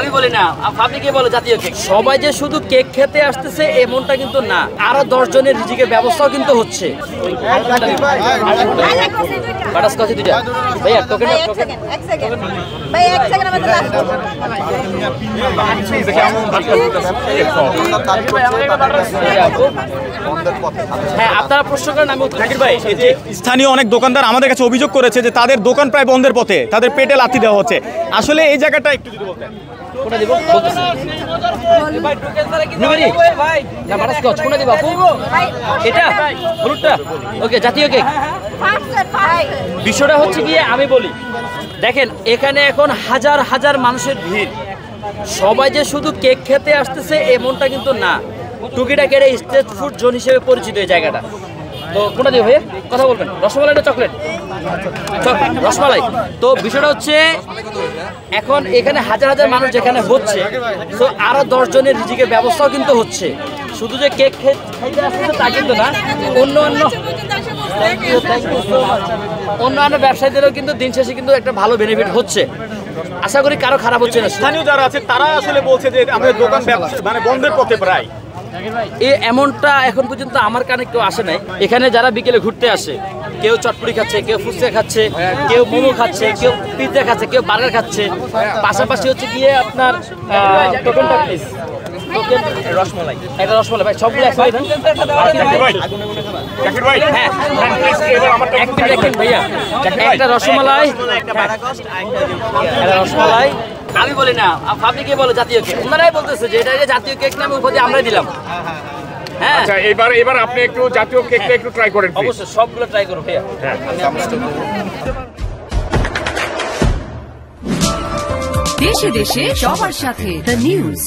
আমি বলি না, আপনি কে বলে জাতীয় কেক? সবাই যে শুধু কেক খেতে আসতেছে এমনটা কিন্তু না, আরো 10 জনের রিজিকের ব্যবস্থাও কিন্তু হচ্ছে। বাটারস্কচ দুইটা ভাইয়া, টোকেন এক সেকেন্ড ভাই, এক সেকেন্ড আমাদের লাস্ট। হ্যাঁ, আপনারা প্রশ্ন করেন, আমি জাকির ভাই। এই যে স্থানীয় অনেক দোকানদার আমাদের কাছে অভিযোগ করেছে যে তাদের দোকান প্রায় বন্ধের পথে, তাদের পেটে লাথি দেওয়া হচ্ছে। আসলে এই জায়গাটা একটু যদি বলতেন। কোনা দিব বলতেছি ভাই, টোকেন ছাড়া কি ভাই না বাটারস্কচ কোনা দিব আপু? এটা হলুদটা ওকে, জাতীয় কেক। বিষয়টা হচ্ছে গিয়ে আমি বলি, দেখেন এখানে এখন হাজার হাজার মানুষের ভিড়, সবাই যে শুধু কেক খেতে আসতেছে এমনটা কিন্তু না। টুকিটাকি স্ট্রিট ফুড জোন হিসেবে পরিচিত এই জায়গাটা। তো কোনটা দিয়ে ভাইয়া কথা বলবেন? রসমালাই না চকলেট? রসমালাই। তো বিষয়টা হচ্ছে এখন এখানে হাজার হাজার মানুষ যেখানে হচ্ছে, তো আরো 10 জনের রিজিকের ব্যবস্থাও কিন্তু হচ্ছে। শুধু যে কেক খাইতে আসতেছে তা কিন্তু না, অন্যান্য ব্যবসায়ীদেরও কিন্তু দিন শেষে কিন্তু একটা ভালো বেনিফিট হচ্ছে। আশা করি কারো খারাপ হচ্ছে না। স্থানীয় যারা আছে তারা আসলে বলছে যে আমাদের দোকান মানে বন্ধের পথে প্রায়। এমনটা এখন পর্যন্ত আমার কানে কেউ আসে নাই। এখানে যারা বিকেলে ঘুরতে আসে, কেউ চটপটি খাচ্ছে, কেউ ফুচকা খাচ্ছে, কেউ মোমো খাচ্ছে, কেউ পিৎজা খাচ্ছে, কেউ বার্গার খাচ্ছে। পাশাপাশি হচ্ছে গিয়ে আপনার টোকেনটা প্লিজ, রসমালাই, একটা রসমালাই ভাই, সবগুলো একসাথে দেন। হ্যাঁ দেখেন ভাইয়া, একটা রসমালাই, একটা রসমালাই। আমি বলি না, আপনি কে বলে জাতীয় কেক? ওনারাই বলতেছে যে এটা জাতীয় কেক নামে উপাধি আমরাই দিলাম। হ্যাঁ, আচ্ছা এবার আপনি একটু জাতীয় কেকটা একটু ট্রাই করেন। অবশ্যই সবগুলো ট্রাই করুন ভাইয়া। দেশে দেশে সবার সাথে দ্য নিউজ।